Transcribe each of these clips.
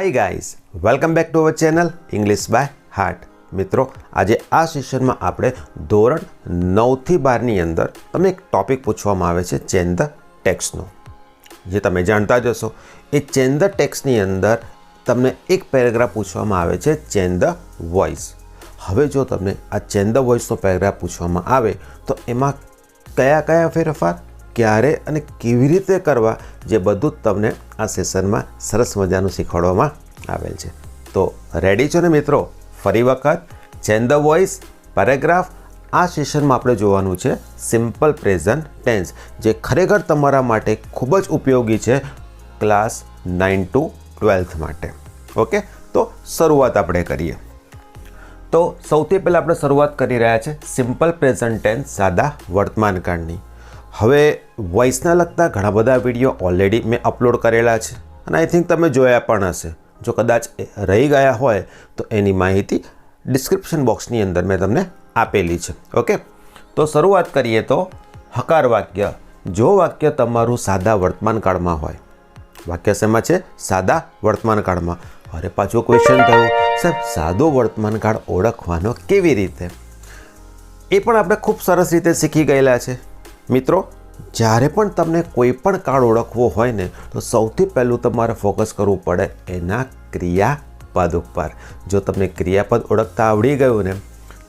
Hi guys, welcome back to our channel English by heart. મિત્રો, આજે આ સેશનમાં આપણે ધોરણ 9 થી 12 ની અંદર તમને એક ટોપિક પૂછવામાં આવે છે ચેન્જ ધ ટેક્સ્ટનો। જે તમે જાણતા જ હશો, એ ચેન્જ ધ ટેક્સ્ટની અંદર તમને એક પેરેગ્રાફ પૂછવામાં આવે છે ચેન્જ ધ વોઇસ। હવે જો તમને આ ચેન્જ ધ વોઇસનો પેરેગ્રાફ પૂછવામાં આવે તો એમાં કયા કયા ફેરફાર ક્યારે અને કેવી રીતે કરવા, જે બધું જ તમને આ સેશનમાં સરસ મજાનું શીખવાડવામાં આવેલ છે। તો રેડી છો ને મિત્રો? ફરી વખત ચેન્જ ધ વોઇસ પેરેગ્રાફ આ સેશનમાં આપણે જોવાનું છે સિમ્પલ પ્રેઝન્ટ ટેન્સ, જે ખરેખર તમારા માટે ખૂબ જ ઉપયોગી છે ક્લાસ 9 to 12 માટે। ઓકે, તો શરૂઆત આપણે કરીએ। તો સૌથી પહેલાં આપણે શરૂઆત કરી રહ્યા છે સિમ્પલ પ્રેઝન્ટ ટેન્સ સાદા વર્તમાનકાળની। હવે વોઇસના લગતા ઘણા બધા વિડીયો ઓલરેડી મેં અપલોડ કરેલા છે અને આઈ થિંક તમે જોયા પણ હશે। જો કદાચ રહી ગયા હોય તો એની માહિતી ડિસ્ક્રિપ્શન બોક્સની અંદર મેં તમને આપેલી છે। ઓકે, તો શરૂઆત કરીએ તો હકાર વાક્ય। જો વાક્ય તમારું સાદા વર્તમાનકાળમાં હોય, વાક્ય શેમાં છે? સાદા વર્તમાનકાળમાં। અરે પાછું ક્વેશ્ચન થયું, સાહેબ સાદો વર્તમાનકાળ ઓળખવાનો કેવી રીતે? એ પણ આપણે ખૂબ સરસ રીતે શીખી ગયેલા છે। મિત્રો, જ્યારે પણ તમને કોઈ પણ કાળ ઓળખવો હોય ને, તો સૌથી પહેલું તમારે ફોકસ કરવું પડે એના ક્રિયાપદ ઉપર। જો તમને ક્રિયાપદ ઓળખતા આવડી ગયું ને,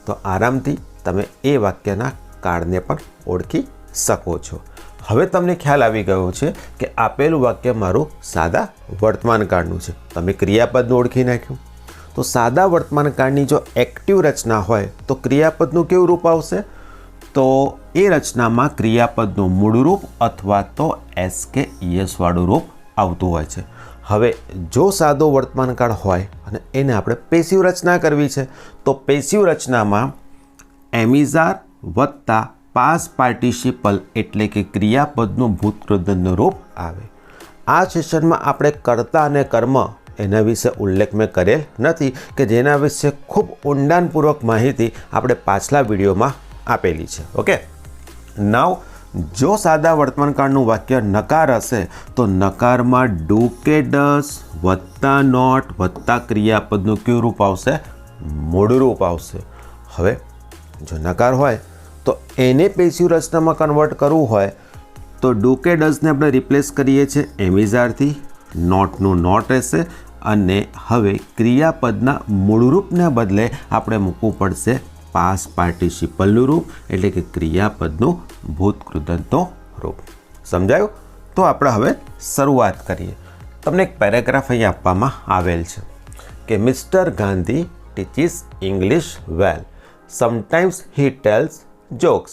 તો આરામથી તમે એ વાક્યના કાળને પણ ઓળખી શકો છો। હવે તમને ખ્યાલ આવી ગયો છે કે આપેલું વાક્ય મારું સાદા વર્તમાનકાળનું છે। તમે ક્રિયાપદનું ઓળખી નાખ્યું। તો સાદા વર્તમાનકાળની જો એક્ટિવ રચના હોય તો ક્રિયાપદનું કેવું રૂપ આવશે? તો એ રચનામાં ક્રિયાપદનું મૂળ રૂપ અથવા તો એસ કે ઈએસ વાળું રૂપ આવતું હોય છે। હવે જો સાદો વર્તમાનકાળ હોય અને એને આપણે પેસિવ રચના કરવી છે, તો પેસિવ રચનામાં એમિઝાર વત્તા પાસ પાર્ટિસિપલ એટલે કે ક્રિયાપદનું ભૂતકૃદનનું રૂપ આવે। આ સેશનમાં આપણે કર્તા અને કર્મ એના વિશે ઉલ્લેખ મેં કરેલ નથી, કે જેના વિશે ખૂબ ઊંડાણપૂર્વક માહિતી આપણે પાછલા વિડીયોમાં આપેલી છે। ઓકે, નાવ જો સાદા વર્તમાનકાળનું વાક્ય નકાર હશે તો નકારમાં ડુ કે ડસ વત્તા નોટ વત્તા ક્રિયાપદનું કયું રૂપ આવશે? મૂળ રૂપ આવશે। હવે જો નકાર હોય તો એને પેસિવ રચનામાં કન્વર્ટ કરવું હોય તો ડુ કે ડસને આપણે રિપ્લેસ કરીએ છીએ એમિઝારથી, નોટનું નોટ રહેશે અને હવે ક્રિયાપદના મૂળ રૂપને બદલે આપણે મૂકવું પડશે પાસ પાર્ટિસિપલનું રૂપ એટલે કે ક્રિયાપદનું ભૂતકૃદંતનું રૂપ। સમજાયું? તો આપણે હવે શરૂઆત કરીએ। તમને એક પેરેગ્રાફ અહીં આપવામાં આવેલ છે કે mister Gandhi teaches English well, sometimes he tells jokes,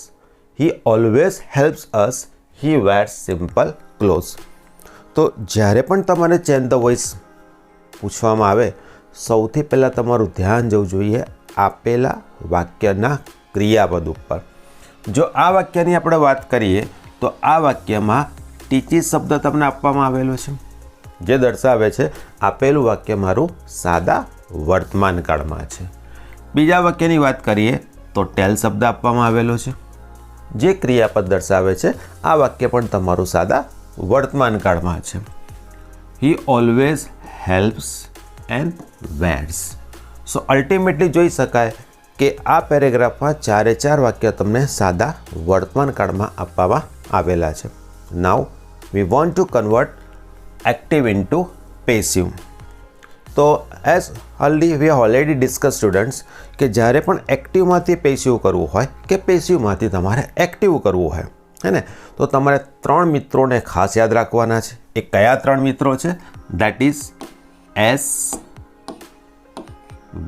he always helps us, he wears simple clothes. તો જ્યારે પણ તમારે ચેન્જ ધ વોઇસ પૂછવામાં આવે, સૌથી પહેલાં તમારું ધ્યાન જવું જોઈએ આપેલા વાક્યના ક્રિયાપદ ઉપર। જો આ વાક્યની આપણે વાત કરીએ તો આ વાક્યમાં ટીચીસ શબ્દ તમને આપવામાં આવેલો છે, જે દર્શાવે છે આપેલું વાક્ય મારું સાદા વર્તમાનકાળમાં છે। બીજા વાક્યની વાત કરીએ તો ટેલ શબ્દ આપવામાં આવેલો છે, જે ક્રિયાપદ દર્શાવે છે આ વાક્ય પણ તમારું સાદા વર્તમાનકાળમાં છે। He always helps and wares. So ultimately જોઈ શકાય કે આ પેરેગ્રાફમાં 4 વાક્ય તમને સાદા વર્તમાનકાળમાં આપવામાં આવેલા છે। Now we want to convert active into passive. તો as we already discuss students કે જ્યારે પણ એક્ટિવમાંથી પેસિવ કરવું હોય કે પેસિવમાંથી તમારે એક્ટિવ કરવું હોય, હે ને, તો તમારે 3 મિત્રોને ખાસ યાદ રાખવાના છે। એ કયા 3 મિત્રો છે? That is S,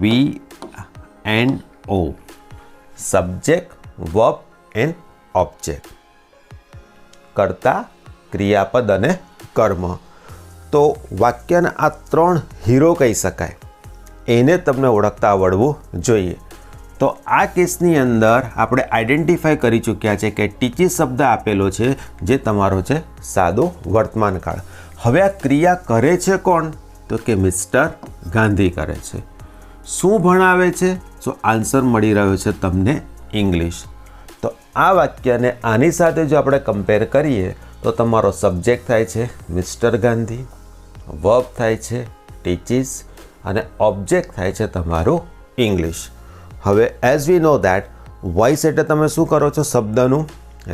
V and O, subject, verb and object, કર્તા, ક્રિયાપદ અને કર્મ। તો વાક્યના આ 3 હીરો કહી શકાય, એને તમને ઓળખતા આવડવું જોઈએ। તો આ કેસની અંદર આપણે આઈડેન્ટિફાઈ કરી ચૂક્યા છે કે ટીચી શબ્દ આપેલો છે, જે તમારો છે સાદો વર્તમાનકાળ। હવે આ ક્રિયા કરે છે કોણ? તો કે મિસ્ટર ગાંધી કરે છે। શું ભણાવે છે? તો આન્સર મળી રહ્યો છે તમને ઇંગ્લિશ। તો આ વાક્યને આની સાથે જો આપણે કમ્પેર કરીએ તો તમારો સબ્જેક્ટ થાય છે મિસ્ટર ગાંધી, વર્બ થાય છે ટીચીસ અને ઓબ્જેક્ટ થાય છે તમારું ઇંગ્લિશ. હવે as we know that voice એટલે તમે શું કરો છો? શબ્દનું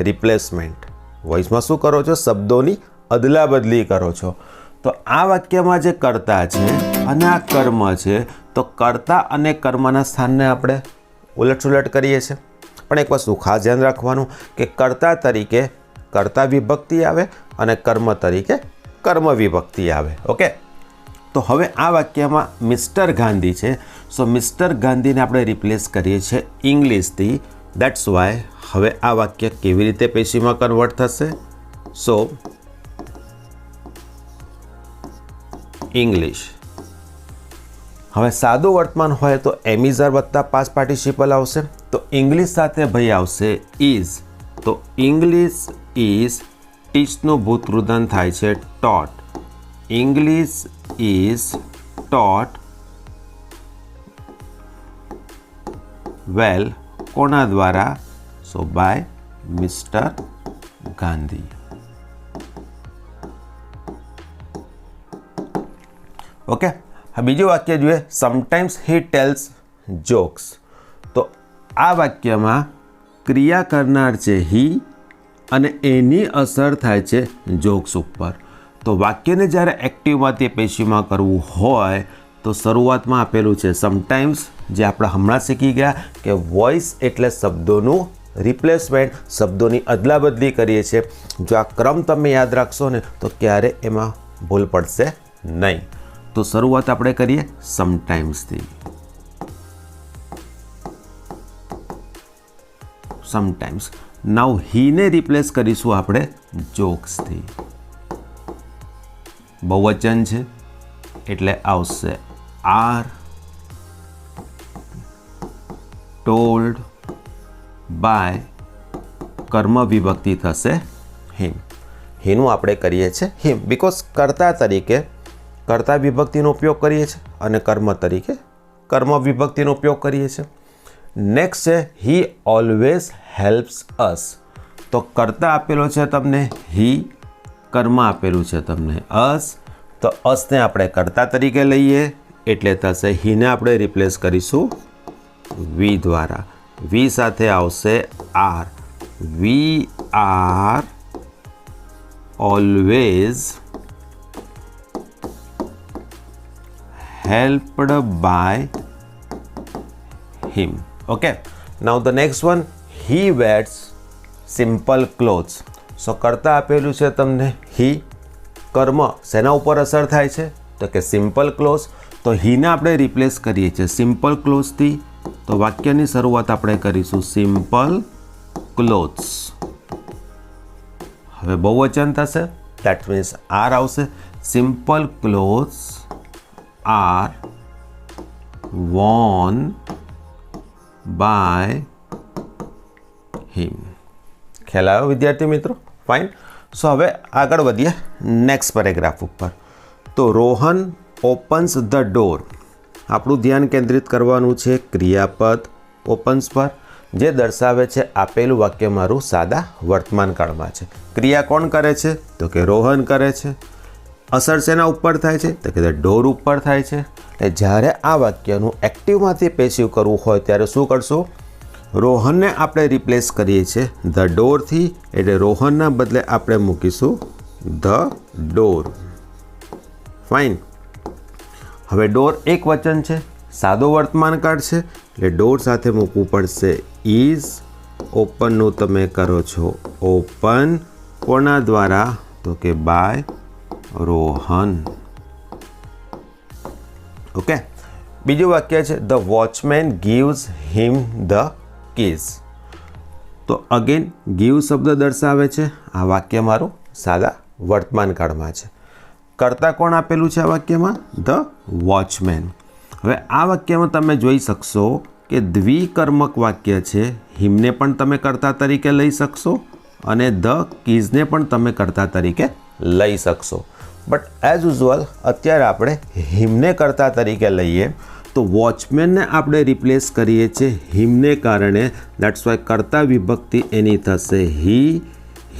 રિપ્લેસમેન્ટ. વોઇસમાં શું કરો છો? શબ્દોની અદલા બદલી કરો છો. તો આ વાક્યમાં જે કર્તા છે અને આ કર્મ છે, તો કર્તા અને કર્મના સ્થાનને આપણે ઉલટસુલટ કરીએ છીએ. પણ એક વસ્તુ ખાસ ધ્યાન રાખવાનું કે કર્તા તરીકે કર્તા વિભક્તિ આવે અને કર્મ તરીકે કર્મ વિભક્તિ આવે. ઓકે, તો હવે આ વાક્યમાં મિસ્ટર ગાંધી છે, સો મિસ્ટર ગાંધીને આપણે રિપ્લેસ કરીએ છીએ ઇંગ્લિશથી. દેટ્સ વાય હવે આ વાક્ય કેવી રીતે પેશીમાં કન્વર્ટ થશે? સો ઇંગ્લિશ. હવે સાદું વર્તમાન હોય તો એમિઝર વત્તા પાસ્ટ પાર્ટિસિપલ આવશે, તો ઇંગ્લિશ સાથે ભાઈ આવશે ઇઝ. તો ઇંગ્લિશ ઇઝ, ટીચનું ભૂતૃદન થાય છે ટોટ. English is ટોટ well. કોના દ્વારા? So by mister Gandhi. Okay, હવે બીજું વાક્ય જોઈએ. Sometimes he tells jokes. તો આ વાક્યમાં ક્રિયા કરનાર છે હી અને એની અસર થાય છે જોક્સ ઉપર. તો વાક્યને જ્યારે એક્ટિવમાંથી પેશીમાં કરવું હોય તો શરૂઆતમાં આપેલું છે સમટાઈમ્સ, જે આપણે હમણાં શીખી ગયા કે વોઇસ એટલે શબ્દોનું રિપ્લેસમેન્ટ, શબ્દોની અદલા બદલી કરીએ છીએ. જો આ ક્રમ તમે યાદ રાખશો ને તો ક્યારે એમાં ભૂલ પડશે નહીં. તો શરૂઆત આપણે કરીએ સમટાઈમ્સથી. સમટાઈમ્સ. નાઉ હીને રિપ્લેસ કરીશું આપણે જોક્સથી. બહુવચન છે એટલે આવશે આર ટોલ્ડ બાય, કર્મ વિભક્તિ થશે હિમ. હીનું આપણે કરીએ છીએ હિમ, બિકોઝ કર્તા તરીકે કર્તા વિભક્તિનો ઉપયોગ કરીએ છીએ અને કર્મ તરીકે કર્મ વિભક્તિનો ઉપયોગ કરીએ છીએ. નેક્સ્ટ છે હી ઓલવેઝ હેલ્પ્સ અસ. તો કર્તા આપેલો છે તમને હી, કર્મ આપેલું છે તમને અસ. તો અસને આપણે કર્તા તરીકે લઈએ એટલે થશે હીને આપણે રિપ્લેસ કરીશું વી દ્વારા. વી સાથે આવશે are. We are always helped by him. Okay, now the next one, he wears simple clothes. So કરતા આપેલું છે તમને he, કર્મ શેના ઉપર અસર થાય છે તો કે સિમ્પલ ક્લોઝ. તો હીને આપણે રિપ્લેસ કરીએ છીએ સિમ્પલ ક્લોઝથી. તો વાક્યની શરૂઆત આપણે કરીશું સિમ્પલ ક્લોથ્સ. હવે બહુવચન થશે, દેટ મીન્સ આર આવશે. Simple clothes are worn by him. ખ્યાલ આવ્યો વિદ્યાર્થી મિત્રો? ફાઇન. સો હવે આગળ વધીએ નેક્સ્ટ પેરેગ્રાફ ઉપર. તો રોહન ઓપન્સ ધ ડોર. આપણું ધ્યાન કેન્દ્રિત કરવાનું છે ક્રિયાપદ ઓપન્સ પર, જે દર્શાવે છે આપેલું વાક્ય મારું સાદા વર્તમાન કાળમાં છે. ક્રિયા કોણ કરે છે તો કે રોહન કરે છે. અસર શેના ઉપર થાય છે તો કે ડોર ઉપર થાય છે. એટલે જ્યારે આ વાક્યનું એક્ટિવમાંથી પેસિવ કરવું હોય ત્યારે શું કરશો? રોહનને આપણે રિપ્લેસ કરીએ છીએ ધ ડોરથી, એટલે રોહનના બદલે આપણે મૂકીશું ધ ડોર. ફાઇન. હવે ડોર એક વચન છે, સાદો વર્તમાન કાળ છે, એટલે ડોર સાથે મૂકવું પડશે ઇઝ. ઓપનનું તમે કરો છો ઓપન. કોના દ્વારા તો કે બાય રોહન. ઓકે, બીજું વાક્ય છે the watchman gives him the keys. તો અગેન ગીવ શબ્દ દર્શાવે છે. આ વાક્ય મારું સાદા વર્તમાન કાળમાં છે. કર્તા કોણ આપેલું છે આ વાક્યમાં? The watchman. હવે આ વાક્યમાં તમે જોઈ શકશો કે દ્વિકર્મક વાક્ય છે. હિમને પણ તમે કર્તા તરીકે લઈ શકશો અને ધ કીઝને પણ તમે કર્તા તરીકે લઈ શકશો. બટ એઝ યુઝ્યુઅલ અત્યારે આપણે હિમને કર્તા તરીકે લઈએ તો વોચમેનને આપણે રિપ્લેસ કરીએ છીએ હિમને કારણે. દેટ્સ વાય કર્તા વિભક્તિ એની થશે હી.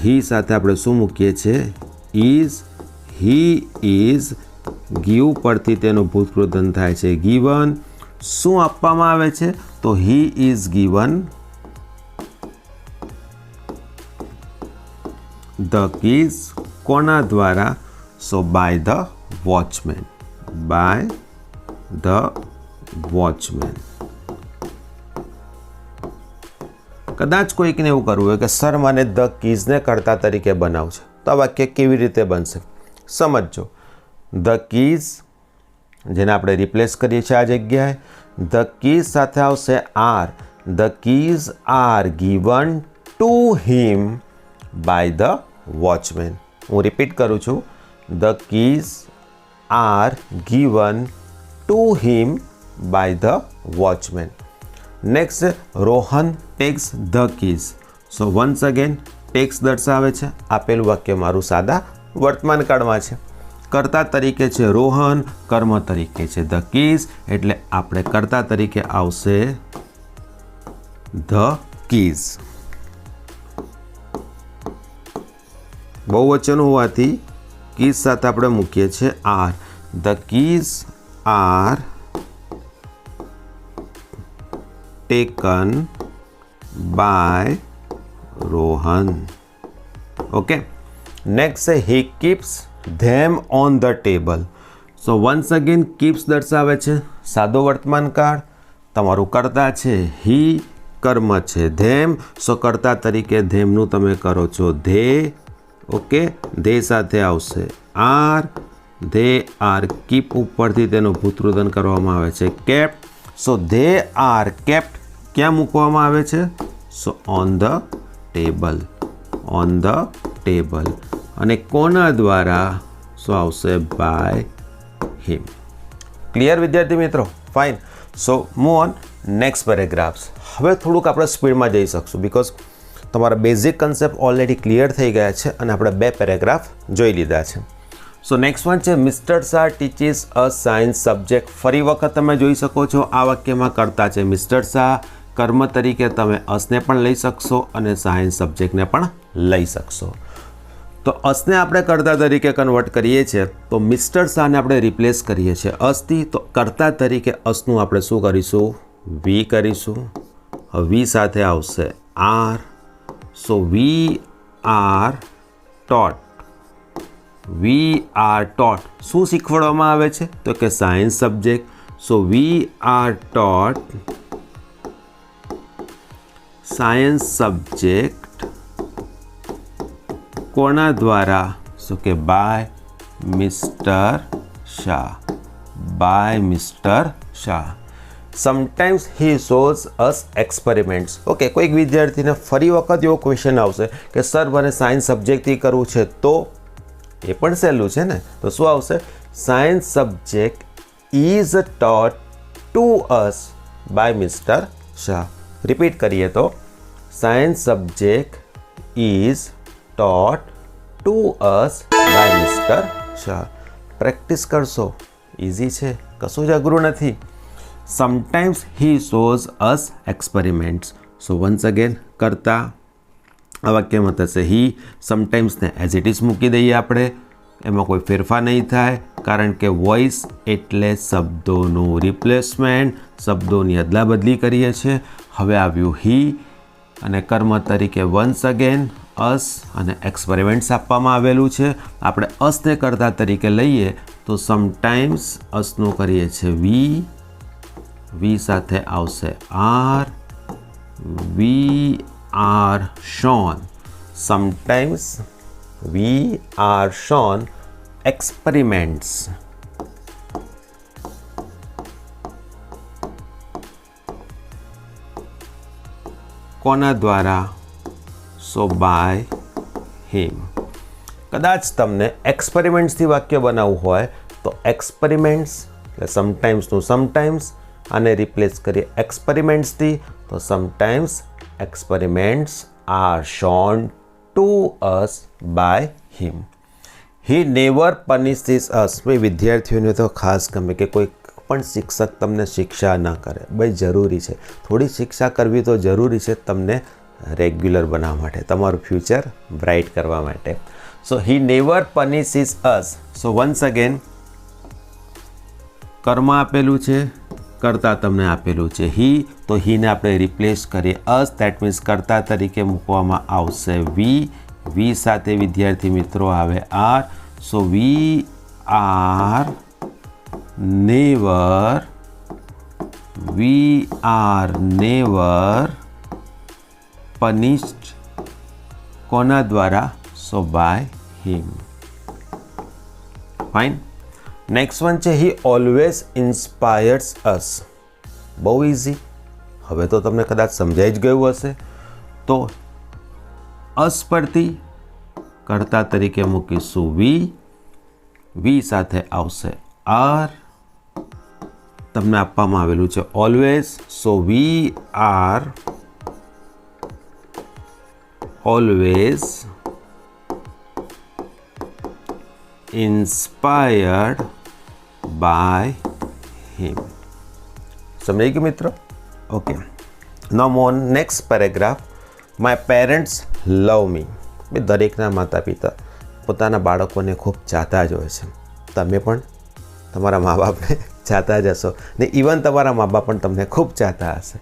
હી સાથે આપણે શું મૂકીએ છીએ? ઇઝ. હી ઇઝ ગીવ પરથી તેનું ભૂતકૃદન થાય છે ગીવન. શું આપવામાં આવે છે? તો he is given the keys. કોના દ્વારા? So by the watchman. By the watchman. કદાચ કોઈકને એવું કરવું હોય કે સર મને ધ કીઝને કર્તા તરીકે બનાવ છે, તો આ વાક્ય કેવી રીતે બનશે? સમજો. ધ કીઝ જેને આપણે રિપ્લેસ કરીએ છીએ આ જગ્યાએ, ધ કીઝ સાથે આવશે are. The keys are given to him by the watchman. હું રિપીટ કરું છું. The keys are given to him by the watchman. Next, Rohan takes the keys. So once again takes દર્શાવે છે. આપેલું વાક્ય મારું સાદા વર્તમાન કાળમાં છે. કર્તા તરીકે છે રોહન, કર્મ તરીકે છે ધ કીઝ, એટલે આપણે કર્તા તરીકે આવશે ધ કીઝ. બહુવચન હોવાથી કીઝ સાથે આપણે મૂકીએ છીએ are. The keys are taken by Rohan. Okay. Next છે he keeps them on the table. So once again keeps દર્શાવે છે સાદો વર્તમાન કાળ. તમારું કર્તા છે હી, કર્મ છે ધેમ. સો કર્તા તરીકે ધેમનું તમે કરો છો ધે. ઓકે. ધે સાથે આવશે આર. ધે આર કીપ ઉપરથી તેનું ભૂતૃદન કરવામાં આવે છે kept. So they are kept ક્યાં મૂકવામાં આવે છે? So on the table. On the table. અને કોના દ્વારા? સો આવશે બાય હિમ. ક્લિયર વિદ્યાર્થી મિત્રો? Fine. So move on next paragraphs. હવે થોડુંક આપણે સ્પીડમાં જઈ શકશું બિકોઝ તમારા બેઝિક કન્સેપ્ટ ઓલરેડી ક્લિયર થઈ ગયા છે અને આપણે 2 પેરેગ્રાફ જોઈ લીધા છે. સો નેક્સ્ટ વન છે મિસ્ટર શાહ ટીચીસ અ સાયન્સ સબ્જેક્ટ. ફરી વખત તમે જોઈ શકો છો આ વાક્યમાં કર્તા છે મિસ્ટર શાહ. કર્મ તરીકે તમે અસને પણ લઈ શકશો અને સાયન્સ સબ્જેક્ટને પણ લઈ શકશો. તો અસને આપણે કર્તા તરીકે કન્વર્ટ કરીએ છીએ તો મિસ્ટર શાહને આપણે રિપ્લેસ કરીએ છીએ અસથી. તો કર્તા તરીકે અસનું આપણે શું કરીશું? વી કરીશું. વી સાથે આવશે are. So we are taught. We are taught. શું શીખવાડવામાં આવે છે? તો કે science subject. So we are taught science subject. કોના દ્વારા? સો કે by mister Shah. By mister Shah. Sometimes he shows us experiments. Okay. કોઈક વિદ્યાર્થીને ફરી વખત એવો ક્વેશ્ચન આવશે કે સર મને સાયન્સ સબ્જેક્ટથી કરવું છે, તો એ પણ સહેલું છે ને. તો શું આવશે? Science subject is taught to us by mister Shah. Repeat કરીએ તો science subject is taught to us by mister Shah. Practice કરશો, ઇઝી છે, કશું જ અઘરું નથી. Sometimes he shows us experiments. So once again કરતા આ વાક્યમાં થશે હી. સમટાઈમ્સને એઝ ઇટ ઇઝ મૂકી દઈએ આપણે, એમાં કોઈ ફેરફાર નહીં થાય કારણ કે વોઇસ એટલે શબ્દોનું રિપ્લેસમેન્ટ, શબ્દોની અદલાબદલી કરીએ છીએ. હવે આવ્યું હી અને કર્મ તરીકે વન્સ અગેન અસ અને એક્સપેરિમેન્ટ્સ આપવામાં આવેલું છે. આપણે અસને કર્તા તરીકે લઈએ તો સમટાઈમ્સ અસનું કરીએ છીએ વી. વી સાથે આવશે are. We are shown. Sometimes we are shown experiments. કોના દ્વારા? So by him. કદાચ તમને એક્સપેરિમેન્ટ્સથી વાક્ય બનાવવું હોય તો એક્સપેરિમેન્ટ્સ એટલે સમટાઈમ્સનું સમટાઈમ્સ, આને રિપ્લેસ કરીએ એક્સપેરિમેન્ટ્સથી તો sometimes experiments are shown to us by him. He never punishes us. ભાઈ વિદ્યાર્થીઓને તો ખાસ ગમે કે કોઈ પણ શિક્ષક તમને શિક્ષા ન કરે. ભાઈ જરૂરી છે, થોડી શિક્ષા કરવી તો જરૂરી છે તમને રેગ્યુલર બનાવવા માટે, તમારું ફ્યુચર બ્રાઇટ કરવા માટે. So he never punishes us. So once again કર્મ આપેલું છે, કર્તા તમને આપેલું છે હી, તો હીને આપણે રિપ્લેસ કરીએ અસ, દેટ મીન્સ કર્તા તરીકે મૂકવામાં આવશે વી. વી સાથે વિદ્યાર્થી મિત્રો આવે are. So we are never punished કોના દ્વારા? So by him. Fine. Next one છે હી ઓલવેઝ ઇન્સ્પાયર્સ અસ. બહુ ઇઝી. હવે તો તમને કદાચ સમજાઈ જ ગયું હશે. તો અસ પરથી કર્તા તરીકે મૂકીશું વી. વી સાથે આવશે આર. તમને આપવામાં આવેલું છે always. So we are always inspired by him. સમજાઈ ગયું મિત્રો? Okay. Now on next paragraph. My parents love me. દરેકના માતા પિતા પોતાના બાળકોને ખૂબ ચાહતા જ હોય છે. તમે પણ તમારા મા બાપને ચાહતા જ હશો ને ઇવન તમારા મા બાપ પણ તમને ખૂબ ચાહતા હશે.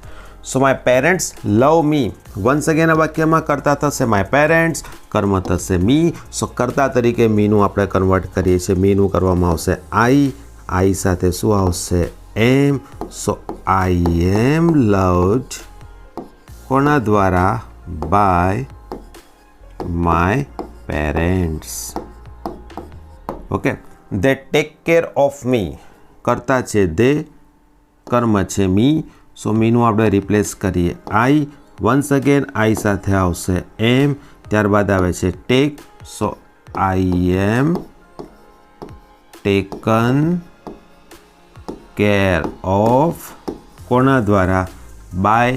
સો my parents love me. Once again આ વાક્યમાં કરતા થશે માય પેરેન્ટ્સ, કર્મ થશે મી. સો કરતા તરીકે મીનું આપણે કન્વર્ટ કરીએ છીએ. મીનું કરવામાં આવશે આઈ. આઈ સાથે શું આવશે? એમ. સો આઈ એમ લવ્ડ કોના દ્વારા? By my parents. Okay. They take care of me. કરતા છે દે, કર્મ છે મી. સો મીનું આપણે રિપ્લેસ કરીએ આઈ. વન્સ અગેન આઈ સાથે આવશે એમ. ત્યારબાદ આવે છે take. So I am taken care of કોના દ્વારા? બાય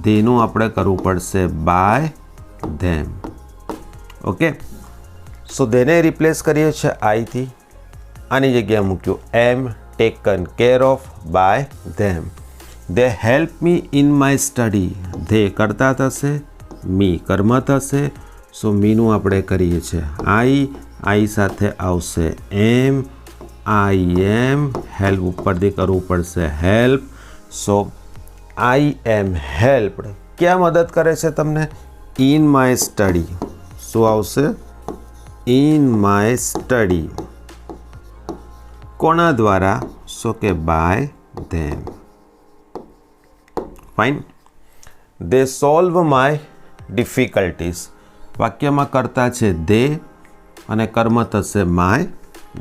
ધેનું આપણે કરવું પડશે બાય ધેમ. ઓકે. સો ધેને રિપ્લેસ કરીએ છીએ આઈથી. આની જગ્યાએ મૂક્યું am. Taken care of by them. They help me in my study. They કરતા થશે, મી કર્મ થશે. સો મીનું આપણે કરીએ છીએ આઈ. આઈ સાથે આવશે એમ. આઈ એમ હેલ્પ ઉપરથી કરવું પડશે help. So I M helped. ક્યાં મદદ કરે છે તમને? In my study. શું આવશે? In my study. કોના દ્વારા? સો કે by them. Fine. They solve my difficulties. વાક્યમાં કરતા છે દે અને કર્મ થશે માય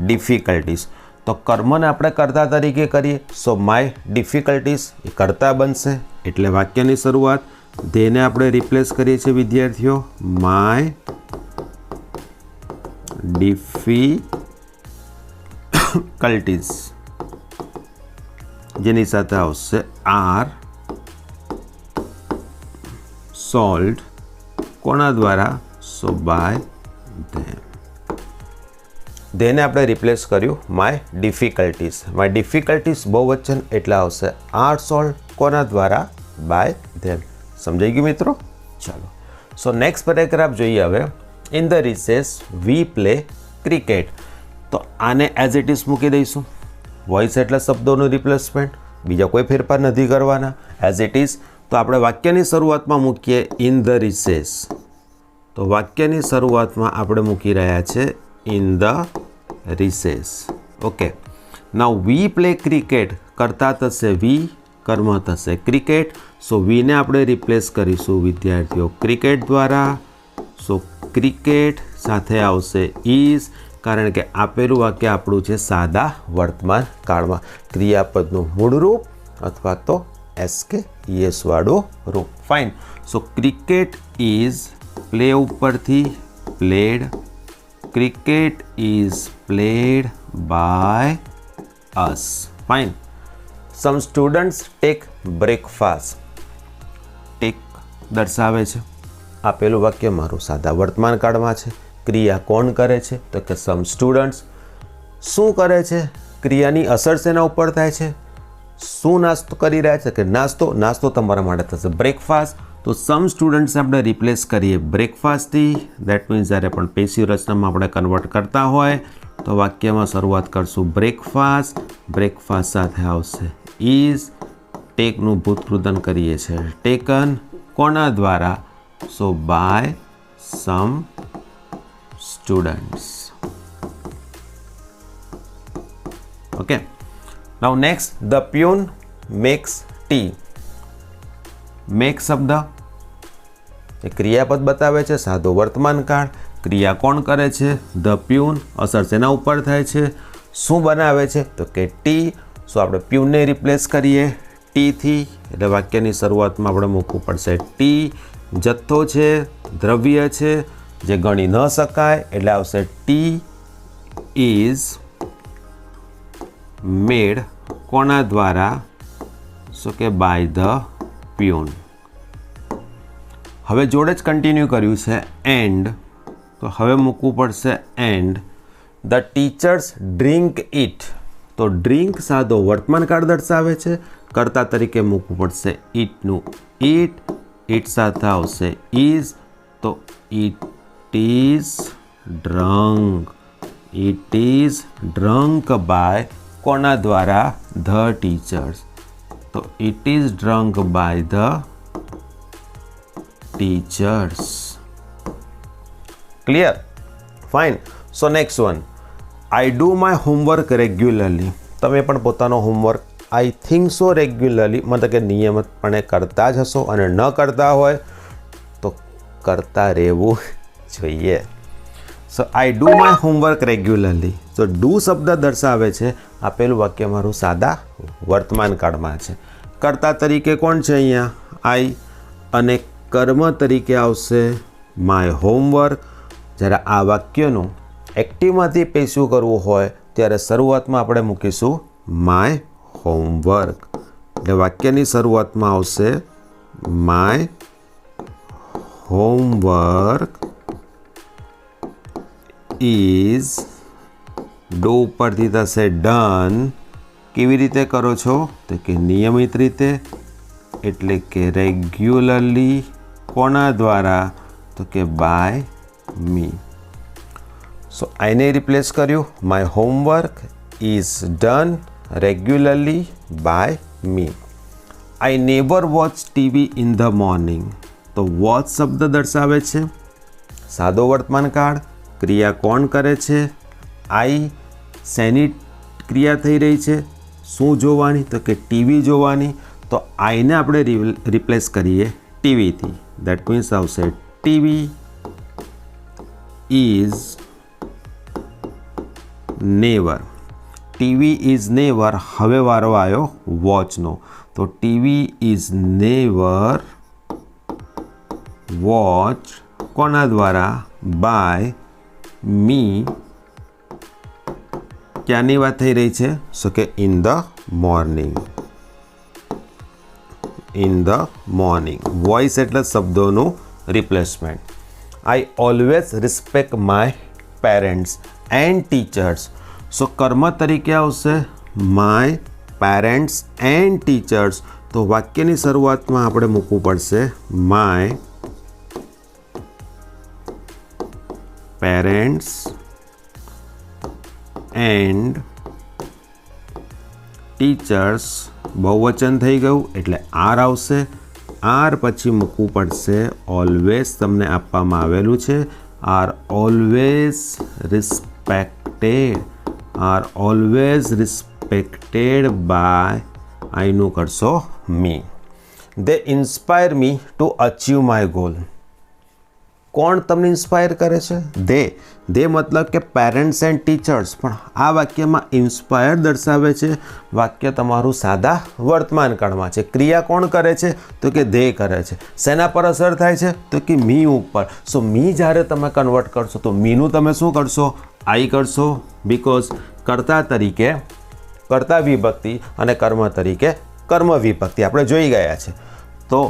ડિફિકલ્ટીઝ. તો કર્મને આપણે કર્તા તરીકે કરીએ. સો માય ડિફિકલ્ટીઝ એ કર્તા બનશે. એટલે વાક્યની શરૂઆત દેને આપણે રિપ્લેસ કરીએ છીએ વિદ્યાર્થીઓ માય ડિફિકલ્ટીઝ, જેની સાથે આવશે આર સોલ્વડ કોના દ્વારા? So by them. ધેને આપણે રિપ્લેસ કર્યું માય ડિફિકલ્ટીઝ. માય ડિફિકલ્ટીઝ બહુવચન એટલે આવશે આર સોલ્વ કોના દ્વારા? By them. સમજાઈ ગયું મિત્રો? ચાલો. સો નેક્સ્ટ પેરેગ્રાફ જોઈએ હવે. In the recess we play cricket. તો આને એઝ ઇટ ઇઝ મૂકી દઈશું. વોઇસ એટલે શબ્દોનું રિપ્લેસમેન્ટ, બીજા કોઈ ફેરફાર નથી કરવાના. As it is. તો આપણે વાક્યની શરૂઆતમાં મૂકીએ ઇન ધ રિસેસ. તો વાક્યની શરૂઆતમાં આપણે મૂકી રહ્યા છે in the recess. Okay. Now V play cricket. કરતા થશે વી, કર્મ થશે ક્રિકેટ. સો વીને આપણે રિપ્લેસ કરીશું વિદ્યાર્થીઓ ક્રિકેટ દ્વારા. સો ક્રિકેટ સાથે આવશે ઇઝ, કારણ કે આપેલું વાક્ય આપણું છે સાદા વર્તમાન કાળમાં. ક્રિયાપદનું મૂળ રૂપ અથવા તો એસકે ઈએસ વાળું રૂપ. Fine. So cricket is play ઉપરથી played. Cricket is played by us. Fine. Some students take breakfast. Take દર્શાવે છે. આપેલું વાક્ય મારું સાદા વર્તમાન કાળમાં છે. ક્રિયા કોણ કરે છે? તો કે સમ સ્ટુડન્ટ્સ. શું કરે છે? ક્રિયાની અસર શેના ઉપર થાય છે? શું નાસ્તો કરી રહ્યા છે? કે નાસ્તો. નાસ્તો તમારા માટે થશે બ્રેકફાસ્ટ. તો સમ સ્ટુડન્ટ્સ આપણે રિપ્લેસ કરીએ બ્રેકફાસ્ટથી. દેટ મીન્સ જ્યારે પણ પેસિવ રચનામાં આપણે કન્વર્ટ કરતા હોય तो वाक्यमां शरूआत करशुं ब्रेकफास्ट, ब्रेकफास्ट साथे आवशे इज, टेकनुं भूतकृदन करीए छे टेकन, कोना द्वारा, so by some students. Okay, now next, the peon makes tea. Make शब्द એ ક્રિયાપદ बतावे છે, સાદો વર્તમાન કાળ. ક્રિયા કોણ કરે છે? The peon. અસર શેના ઉપર થાય છે? શું બનાવે છે? તો કે ટી. સો આપણે પ્યુનને રિપ્લેસ કરીએ ટીથી, એટલે વાક્યની શરૂઆતમાં આપણે મૂકવું પડશે ટી. જથ્થો છે, દ્રવ્ય છે જે ગણી ન શકાય, એટલે આવશે ટી ઇઝ મેડ, કોના દ્વારા? સો કે બાય ધ પ્યુન. હવે જોડે જ કન્ટિન્યુ કર્યું છે એન્ડ, તો હવે મૂકવું પડશે and the teachers drink it. તો ડ્રિંક સાદો વર્તમાન કાળ દર્શાવે છે, કર્તા તરીકે મૂકવું પડશે ઇટનું ઇટ. ઇટ સાથે આવશે ઇઝ, તો it is drunk. It is drunk by, કોના દ્વારા? The teachers. તો it is drunk by the teachers. Clear? Fine. So next one, I do my homework regularly. તમે પણ પોતાનો homework I think so regularly, મતલબ કે નિયમિતપણે કરતા જ હશો, અને ન કરતા હોય તો કરતા રહેવું જોઈએ. So I do my homework regularly. તો ડુ શબ્દ દર્શાવે છે આપેલું વાક્ય મારું સાદા વર્તમાન કાળમાં છે. કર્તા તરીકે કોણ છે અહીંયા? આઈ. અને કર્મ તરીકે આવશે માય હોમવર્ક. જ્યારે આ વાક્યનું એક્ટિવમાંથી પેશિવ કરવું હોય ત્યારે શરૂઆતમાં આપણે મૂકીશું માય હોમવર્ક. એટલે વાક્યની શરૂઆતમાં આવશે માય હોમવર્ક ઇઝ, ડુ ઉપરથી થશે ડન. કેવી રીતે કરો છો? તો કે નિયમિત રીતે, એટલે કે રેગ્યુલરલી. કોના દ્વારા? તો કે બાય મી. સો આઈને રિપ્લેસ કર્યું, my homework is done regularly by me. I never watch TV in the morning. તો વોચ શબ્દ દર્શાવે છે સાદો વર્તમાન કાળ. ક્રિયા કોણ કરે છે? આઈ. શેની ક્રિયા થઈ રહી છે? શું જોવાની? તો કે ટીવી જોવાની. તો આઈને આપણે રિપ્લેસ કરીએ ટીવીથી. દેટ મીન્સ આવશે TV is never. TV is never. હવે વારો આવ્યો વોચનો. તો ટીવી ઇઝ નેવર વોચ, કોના દ્વારા? By me. ક્યાંની વાત થઈ રહી છે? સો કે in the morning. In the morning. Voice એટલે શબ્દોનું replacement. I always respect my parents and teachers. So કર્મ તરીકે આવશે માય પેરેન્ટ્સ એન્ડ ટીચર્સ. તો વાક્યની શરૂઆતમાં આપણે મૂકવું પડશે માય પેરેન્ટ્સ એન્ડ ટીચર્સ. બહુવચન થઈ ગયું એટલે આર આવશે. આર પછી મૂકવું પડશે ઓલવેઝ. તમને આપવામાં આવેલું છે are always respected. Are always respected by, આઈનું કરશો me. They inspire me to achieve my goal. કોણ તમને ઇન્સ્પાયર કરે છે? દે મતલબ કે પેરેન્ટ્સ એન્ડ ટીચર્સ. પણ આ વાક્યમાં ઇન્સ્પાયર દર્શાવે છે. વાક્ય તમારું સાદા વર્તમાન કાળમાં છે. ક્રિયા કોણ કરે છે? તો કે દે કરે છે. શેના પર અસર થાય છે? તો કે મી ઉપર. સો મી જ્યારે તમે કન્વર્ટ કરશો તો મીનું તમે શું કરશો? આઈ કરશો. બિકોઝ કર્તા તરીકે કર્તા વિભક્તિ અને કર્મ તરીકે કર્મ વિભક્તિ આપણે જોઈ ગયા છે. તો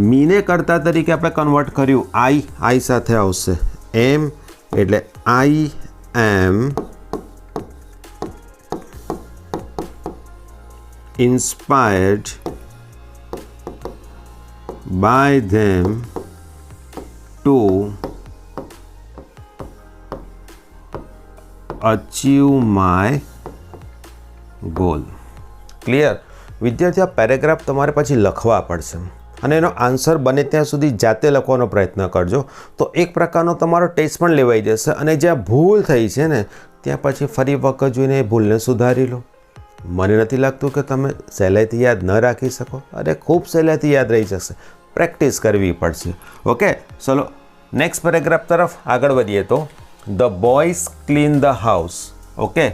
મીને કર્તા તરીકે આપણે કન્વર્ટ કર્યું આઈ સાથે આવશે એમ, એટલે આઈ એમ inspired by them to achieve my goal. Clear? વિદ્યાર્થી, આ પેરેગ્રાફ તમારે પછી લખવા પડશે અને એનો આન્સર બને ત્યાં સુધી જાતે લખવાનો પ્રયત્ન કરજો. તો એક પ્રકારનો તમારો ટેસ્ટ પણ લેવાઈ જશે અને જ્યાં ભૂલ થઈ છે ને ત્યાં પછી ફરી વખત જોઈને એ ભૂલને સુધારી લો. મને નથી લાગતું કે તમે સહેલાઈથી યાદ ન રાખી શકો. અરે ખૂબ સહેલાઈથી યાદ રહી જશે, પ્રેક્ટિસ કરવી પડશે. ઓકે, ચલો નેક્સ્ટ પેરેગ્રાફ તરફ આગળ વધીએ. તો the boys clean the house. Okay,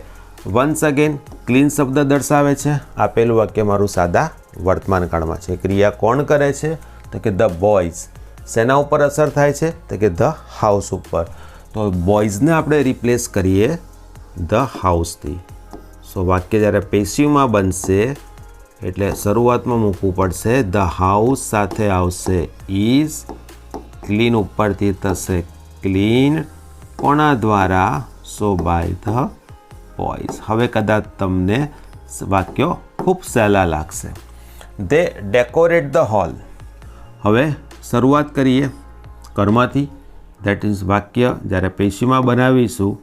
once again clean શબ્દ દર્શાવે છે. આપેલું વાક્ય મારું સાદા વર્તમાન કાળમાં છે. ક્રિયા કોણ કરે છે? તો કે ધ બોયઝ. શેના ઉપર અસર થાય છે? તો કે ધ હાઉસ ઉપર. તો બોયઝને આપણે રિપ્લેસ કરીએ ધ હાઉસથી. સો વાક્ય જ્યારે પેશિવમાં બનશે એટલે શરૂઆતમાં મૂકવું પડશે ધ હાઉસ, સાથે આવશે ઇઝ, ક્લીન ઉપરથી થશે ક્લીન, કોના દ્વારા? So by the boys. હવે કદાચ તમને વાક્યો ખૂબ સહેલા લાગશે. દે ડેકોરેટ ધ હોલ. હવે શરૂઆત કરીએ કર્મથી. દેટ ઇઝ વાક્ય જ્યારે પેશીમાં બનાવીશું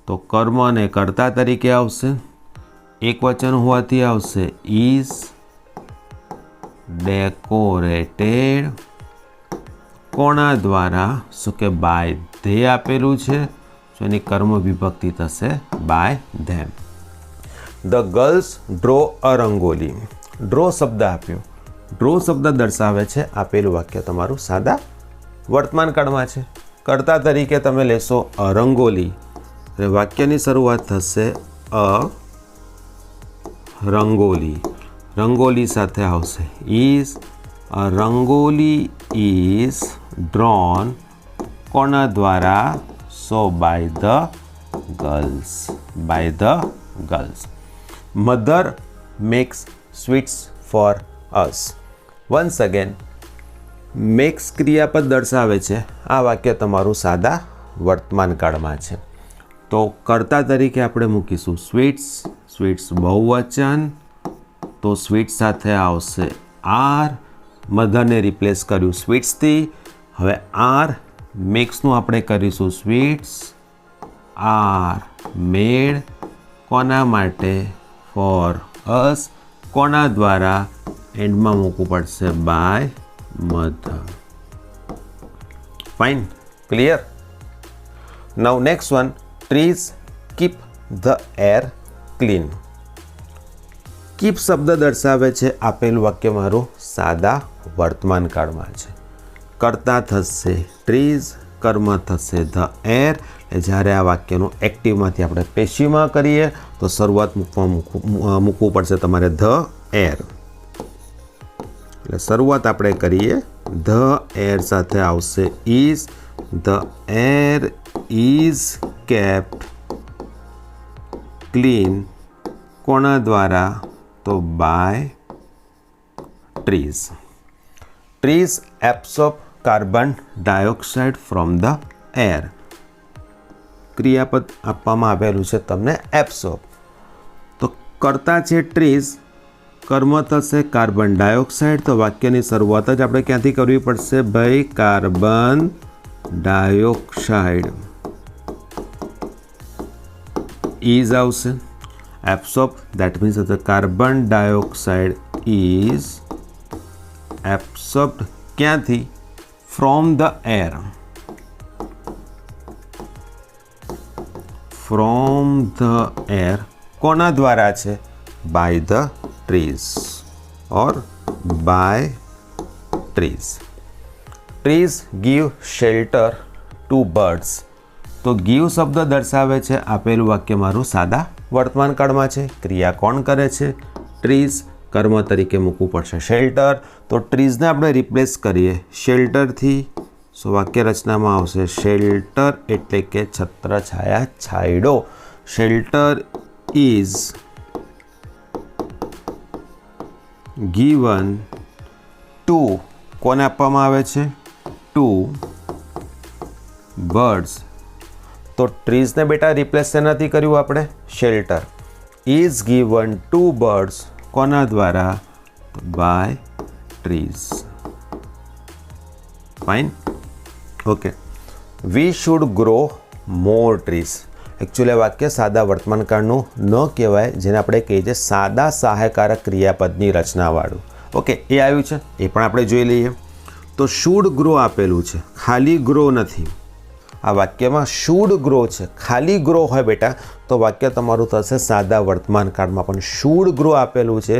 તો કર્મ અને કર્તા તરીકે આવશે. એક વચન હોવાથી આવશે ઇઝ ડેકોરેટેડ, કોના દ્વારા? શું કે બાય ધે આપેલું છે, તો એની કર્મ વિભક્તિ થશે by them. The girls draw a rangoli. Draw શબ્દ આપ્યો. ડ્રો શબ્દ દર્શાવે છે આપેલું વાક્ય તમારું સાદા વર્તમાન કાળમાં છે. કર્તા તરીકે તમે લેશો અ રંગોલી. વાક્યની શરૂઆત થશે અ રંગોલી. રંગોલી સાથે આવશે is. A rangoli is drawn, કોના દ્વારા? So by the girls. By the girls. Mother makes sweets for us. Once again makes ક્રિયાપદ દર્શાવે છે. આ વાક્ય તમારું સાદા વર્તમાન કાળમાં છે. તો કર્તા તરીકે આપણે મૂકીશું સ્વીટ્સ. સ્વીટ્સ બહુવચન, તો સ્વીટ્સ સાથે આવશે આર. મધરને રિપ્લેસ કર્યું સ્વીટ્સથી. હવે આર મેક્સનું આપણે કરીશું સ્વીટ્સ આર મેડ, કોના માટે? ફોર અસ, કોના દ્વારા? એન્ડમાં મૂકવું પડશે by mother. Fine, clear? Now next one, trees keep the air clean. Keep શબ્દ દર્શાવે છે આપેલું વાક્ય મારું સાદા વર્તમાન કાળમાં છે. કર્તા થશે ટ્રીઝ, કર્મ થશે ધ એર. જ્યારે આ વાક્યનું એક્ટિવમાંથી આપણે પેશીવમાં કરીએ તો શરૂઆત મૂકવું પડશે તમારે ધ એર. એટલે શરૂઆત આપણે કરીએ ધ એર સાથે આવશે is. The air is kept clean, કોના દ્વારા? તો by trees. Trees absorb carbon dioxide from the air. ક્રિયાપદ આપવામાં આવેલું છે તમને એબ્સોર્બ. તો કરતા છે ટ્રીઝ, કર્મ થશે કાર્બન ડાયોક્સાઇડ. તો વાક્યની શરૂઆત જ આપણે ક્યાંથી કરવી પડશે ભાઈ? Carbon dioxide. ઇઝ આવશે. Absorb that means the carbon dioxide is absorbed, ક્યાંથી? From the air. From the air, કોના દ્વારા છે? By the trees or by trees. Trees give shelter to birds. તો ગીવ શબ્દ દર્શાવે છે આપેલું વાક્ય મારું સાદા વર્તમાન કાળમાં છે. ક્રિયા કોણ કરે છે? ટ્રીઝ. કર્મ તરીકે મૂકવું પડશે શેલ્ટર. તો ટ્રીઝને આપણે રિપ્લેસ કરીએ શેલ્ટરથી. સો વાક્ય રચનામાં આવશે શેલ્ટર એટલે કે છત્ર છાયા છાંયડો. શેલ્ટર ઇઝ ગીવન ટુ, કોને આપવામાં આવે છે? To birds. તો ટ્રીઝને બેટા રિપ્લેસ નથી કર્યું આપણે? Shelter is given to birds, કોના દ્વારા? By trees. Fine, okay. We should grow more trees. Actually વાક્ય સાદા વર્તમાનકાળનું ન કહેવાય, જેને આપણે કહીએ છીએ સાદા સહાયકારક ક્રિયાપદની રચનાવાળું. ઓકે, એ આવ્યું છે, એ પણ આપણે જોઈ લઈએ. તો શુડ ગ્રો આપેલું છે, ખાલી ગ્રો નથી. આ વાક્યમાં શુડ ગ્રો છે, ખાલી ગ્રો હોય બેટા તો વાક્ય તમારું થશે સાદા વર્તમાનકાળમાં. પણ શુડ ગ્રો આપેલું છે,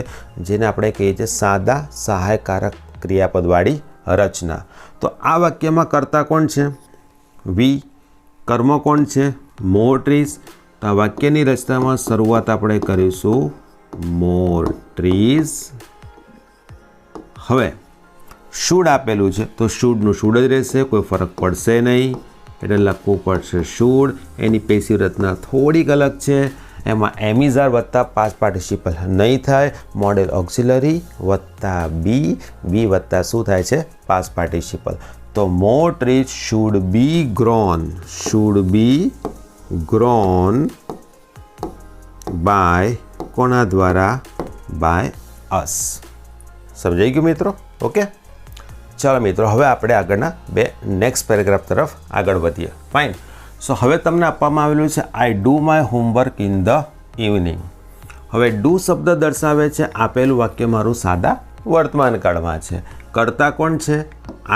જેને આપણે કહીએ છીએ સાદા સહાયકારક ક્રિયાપદવાળી રચના. તો આ વાક્યમાં કર્તા કોણ છે? વી. કર્મ કોણ છે? મોર ટ્રીઝ. તો આ વાક્યની રચનામાં શરૂઆત આપણે કરીશું મોર ટ્રીઝ. હવે શુડ આપેલું છે તો શુડનું શુડ જ રહેશે, કોઈ ફરક પડશે નહીં, એટલે લખવું પડશે શુડ. એની પેસિવ રચના થોડીક અલગ છે, એમાં એમિઝાર વત્તા પાસ્ટ પાર્ટિસિપલ નહીં થાય, મોડેલ ઓક્સિલરી વત્તા બી વત્તા શું થાય છે? Past participle. તો more trees should be grown by કોના દ્વારા? By us. સમજાઈ ગયું મિત્રો? ઓકે, ચાલો મિત્રો, હવે આપણે આગળના બે નેક્સ્ટ પેરેગ્રાફ તરફ આગળ વધીએ. ફાઇન. સો હવે તમને આપવામાં આવેલું છે આઈ do my homework in the evening. હવે ડુ શબ્દ દર્શાવે છે આપેલું વાક્ય મારું સાદા વર્તમાનકાળમાં છે. કર્તા કોણ છે?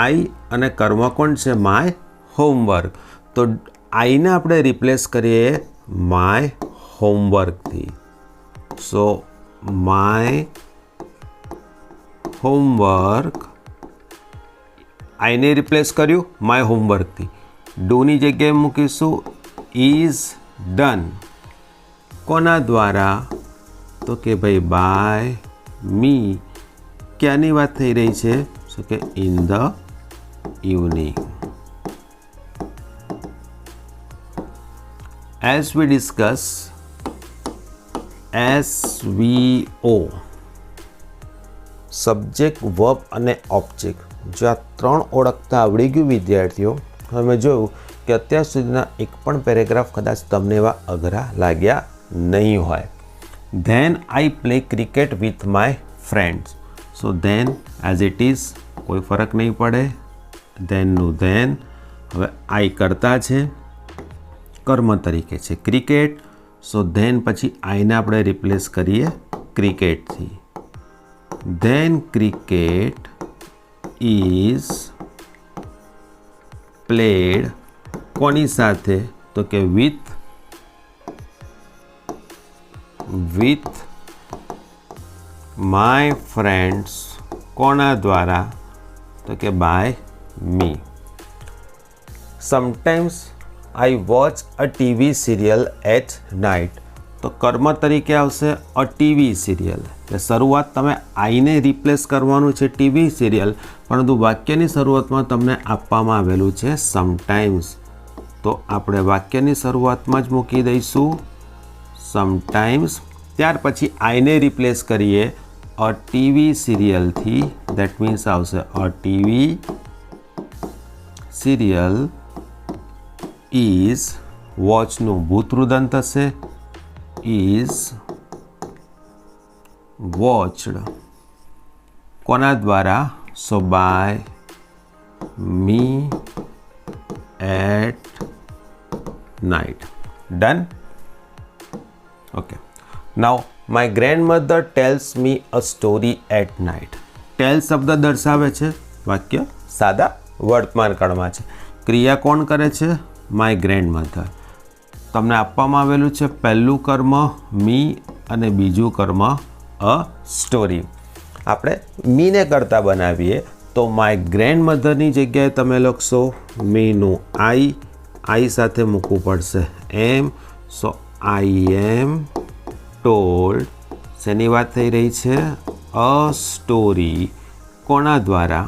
આઈ. અને કર્મ કોણ છે? My homework. તો આઈને આપણે રિપ્લેસ કરીએ માય હોમવર્કથી. સો માય હોમવર્ક, આઈને રિપ્લેસ કર્યું માય હોમવર્કથી. ડુની જગ્યાએ મૂકીશું ઇઝ ડન. કોના દ્વારા? તો કે ભાઈ બાય મી. ક્યાંની વાત થઈ રહી છે? સો કે in the evening. As V discuss, SVO subject, verb અને ઓબ્જેક્ટ. જો આ ત્રણ ઓળખતા આવડી ગયું વિદ્યાર્થીઓ, તમે જોયું કે અત્યાર સુધીના એક પણ પેરેગ્રાફ કદાચ તમને એવા અઘરા લાગ્યા નહીં હોય. Then I play cricket with my friends. So then as it is, કોઈ ફરક નહીં પડે. ધેનનું ધેન. હવે આઈ કરતા છે, કર્મ તરીકે છે ક્રિકેટ. સો ધેન પછી આઈને આપણે રિપ્લેસ કરીએ ક્રિકેટથી. ધેન ક્રિકેટ ઇઝ પ્લેડ કોની સાથે? તો કે વિથ માય ફ્રેન્ડ્સ. કોના દ્વારા? તો કે by me. Sometimes I watch a TV serial at night. તો કર્મ તરીકે આવશે અ ટીવી સિરિયલ. એટલે શરૂઆત તમે આઈને રિપ્લેસ કરવાનું છે ટીવી સિરિયલ, પરંતુ વાક્યની શરૂઆતમાં તમને આપવામાં આવેલું છે સમટાઈમ્સ. તો આપણે વાક્યની શરૂઆતમાં જ મૂકી દઈશું સમટાઈમ્સ. ત્યાર પછી આઈને રિપ્લેસ કરીએ અ ટીવી સિરિયલથી. દેટ મીન્સ આવશે અ ટીવી સિરિયલ ઇઝ, વોચનું ભૂતૃદંત થશે, ઇઝ વોચડ કોના દ્વારા? So by me at night. Done. Okay. Now my grandmother tells me a story at night. Tell શબ્દ દર્શાવે છે વાક્ય સાદા વર્તમાનકાળમાં છે. ક્રિયા કોણ કરે છે? માય ગ્રેન્ડમધર. તમને આપવામાં આવેલું છે પહેલું કર્મ મી અને બીજું કર્મ અ સ્ટોરી. આપણે મીને કરતા બનાવીએ તો માય ગ્રેન્ડમધરની જગ્યાએ તમે લખશો મીનું આઈ સાથે મૂકવું પડશે એમ. સો આઈ એમ ટોલ્ડ. શેની વાત થઈ રહી છે? અ સ્ટોરી. કોના દ્વારા?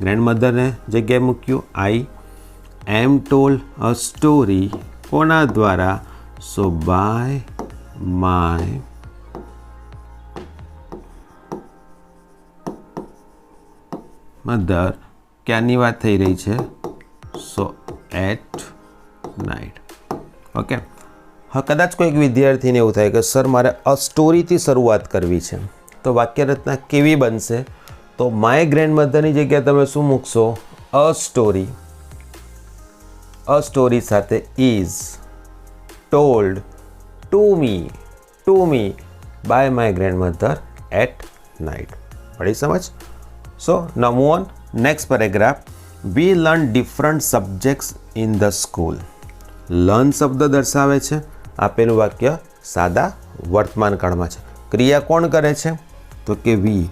ગ્રેન્ડમધરને જગ્યાએ મૂક્યું આઈ. એમ ટોલ્ડ અ સ્ટોરી કોના દ્વારા? So by my mother. ક્યાંની વાત થઈ રહી છે? So at night. ઓકે. હા, કદાચ કોઈક વિદ્યાર્થીને એવું થાય કે સર મારે અ સ્ટોરીથી શરૂઆત કરવી છે, તો વાક્ય રચના કેવી બનશે? તો માય ગ્રેન્ડમધરની જગ્યાએ તમે શું મૂકશો? અ સ્ટોરી. અ સ્ટોરી સાથે is. told to me by my grandmother at night. પડી સમજ? So now move on. Next paragraph. We learn different subjects in the school. Learn શબ્દ દર્શાવે છે. આપેલું વાક્ય સાદા વર્તમાન કાળમાં છે. ક્રિયા કોણ કરે છે? તો કે વી.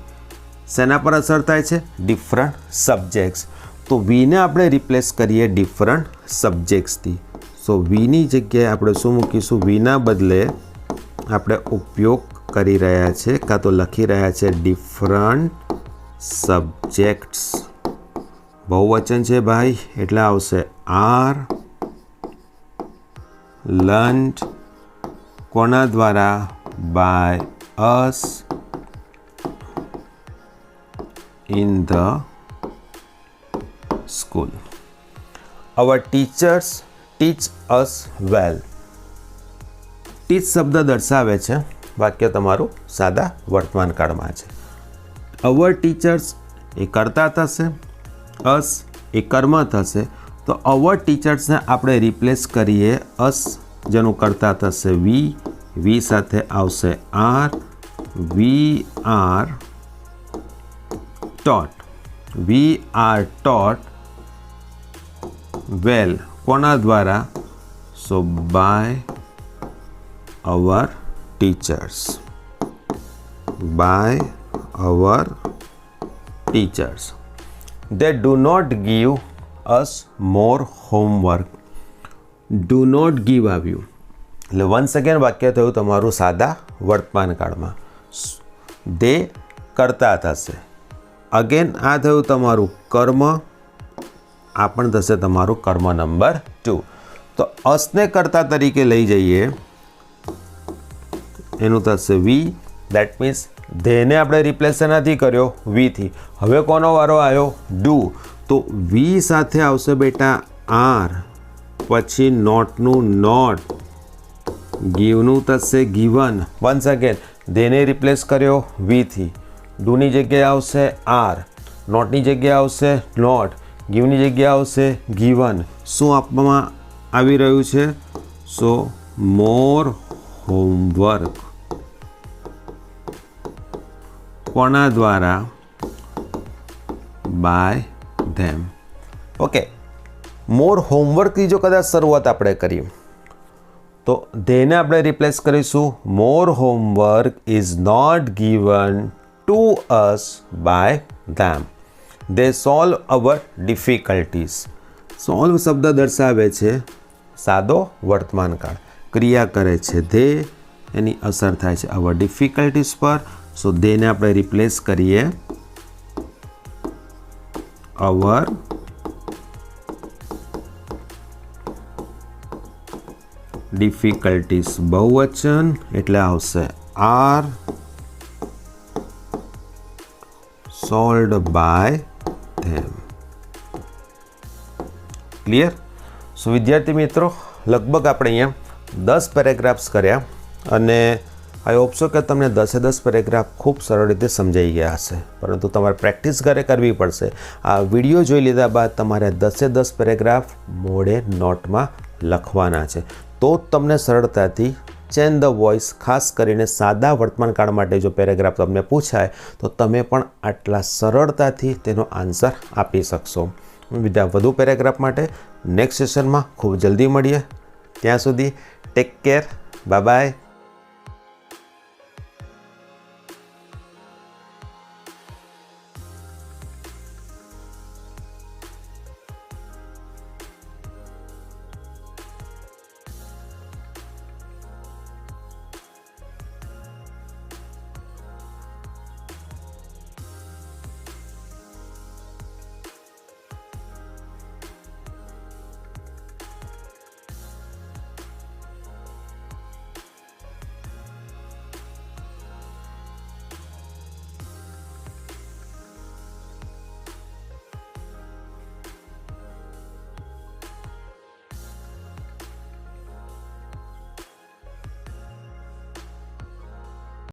શેના પર અસર થાય છે? Different subjects. તો વીને આપણે રિપ્લેસ કરીએ ડિફરન્ટ સબ્જેક્ટ્સથી. સો વીની જગ્યાએ આપણે શું મૂકીશું? વીના બદલે આપણે ઉપયોગ કરી રહ્યા છે કાં તો લખી રહ્યા છે ડિફરન્ટ સબ્જેક્ટ્સ. બહુવચન છે ભાઈ, એટલે આવશે આર લર્ન્ડ કોના દ્વારા? By us in the school. Our teachers teach us well. Teach શબ્દ દર્શાવે છે. વાક્ય તમારું સાદા વર્તમાન કાળમાં છે. અવર ટીચર્સ એ કર્તા થશે, અસ એ કર્મ થશે. તો અવર ટીચર્સને આપણે રિપ્લેસ કરીએ અસ જેનું કર્તા થશે વી. વી સાથે આવશે are. We are taught. We are taught well કોના દ્વારા? So by our teachers. By our teachers. They do not give us more homework. Do not give આવ્યું એટલે વન્સ અગેન વાક્ય થયું તમારું સાદા વર્તમાન કાળમાં. દે કરતા થશે. અગેન આ થયું તમારું કર્મ. આ પણ થશે તમારું કર્મ નંબર 2. તો અસને કર્તા તરીકે લઈ જઈએ એનું થશે વી. દેટ મીન્સ ધેને આપણે રિપ્લેસ નથી કર્યો વીથી. હવે કોનો વારો આવ્યો? ડુ. તો વી સાથે આવશે બેટા આર. પછી નોટનું નોટ. ગીવનું થશે ગીવન. વન્સ અગેન ધેને રિપ્લેસ કર્યો વીથી. ડુની જગ્યાએ આવશે આર. નોટની જગ્યાએ આવશે નોટ. ગીવની જગ્યાએ આવશે ગીવન. શું આપવામાં આવી રહ્યું છે? સો મોર હોમવર્ક કોના દ્વારા? By them. ઓકે, મોર હોમવર્કથી જો કદાચ શરૂઆત આપણે કરીએ તો ધેને આપણે રિપ્લેસ કરીશું more homework is not given to us by them. They solve our difficulties. Solve શબ્દ દર્શાવે છે સાદો વર્તમાન કાળ. ક્રિયા કરે છે ધે, એની અસર થાય છે અવર ડિફિકલ્ટીઝ પર. સો દેને આપણે રિપ્લેસ કરીએ અવર ડિફિકલ્ટીઝ. બહુવચન એટલે આવશે are solved by them. Clear? So વિદ્યાર્થી મિત્રો, લગભગ આપણે અહીંયા 10 પેરેગ્રાફ્સ કર્યા અને આઈ હોપ સો કે તમને 10 પેરેગ્રાફ ખૂબ સરળ રીતે સમજાઈ ગયા હશે. પરંતુ તમારે પ્રેક્ટિસ ઘરે કરવી પડશે. આ વિડીયો જોઈ લીધા બાદ તમારે 10 પેરેગ્રાફ મોડે નોટમાં લખવાના છે. તો તમને સરળતાથી ચેન્જ ધ વોઇસ, ખાસ કરીને સાદા વર્તમાન કાળ માટે જો પેરેગ્રાફ તમને પૂછાય તો તમે પણ આટલા સરળતાથી તેનો આન્સર આપી શકશો. વધુ પેરેગ્રાફ માટે નેક્સ્ટ સેશનમાં ખૂબ જલ્દી મળીએ. ત્યાં સુધી ટેક કેર. Bye bye.